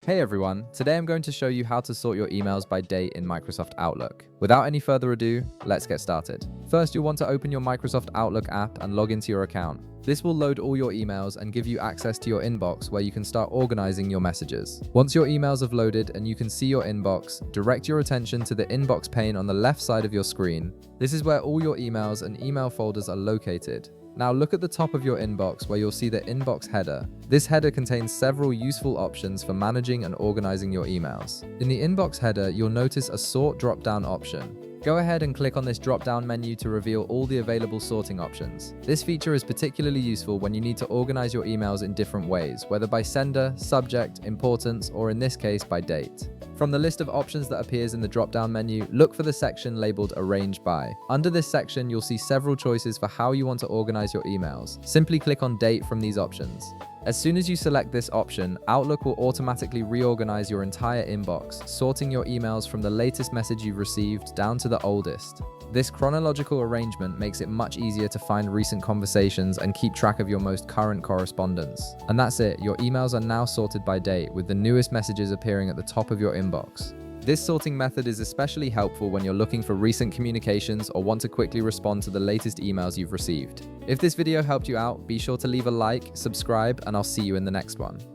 Hey everyone, today I'm going to show you how to sort your emails by date in Microsoft Outlook. Without any further ado, let's get started. First, you'll want to open your Microsoft Outlook app and log into your account. This will load all your emails and give you access to your inbox where you can start organizing your messages. Once your emails have loaded and you can see your inbox, direct your attention to the inbox pane on the left side of your screen. This is where all your emails and email folders are located. Now look at the top of your inbox where you'll see the inbox header. This header contains several useful options for managing and organizing your emails. In the inbox header, you'll notice a sort drop-down option. Go ahead and click on this drop-down menu to reveal all the available sorting options. This feature is particularly useful when you need to organize your emails in different ways, whether by sender, subject, importance, or in this case by date. From the list of options that appears in the drop-down menu, look for the section labeled Arrange By. Under this section, you'll see several choices for how you want to organize your emails. Simply click on Date from these options. As soon as you select this option, Outlook will automatically reorganize your entire inbox, sorting your emails from the latest message you've received down to the oldest. This chronological arrangement makes it much easier to find recent conversations and keep track of your most current correspondence. And that's it, your emails are now sorted by date, with the newest messages appearing at the top of your inbox. This sorting method is especially helpful when you're looking for recent communications or want to quickly respond to the latest emails you've received. If this video helped you out, be sure to leave a like, subscribe, and I'll see you in the next one.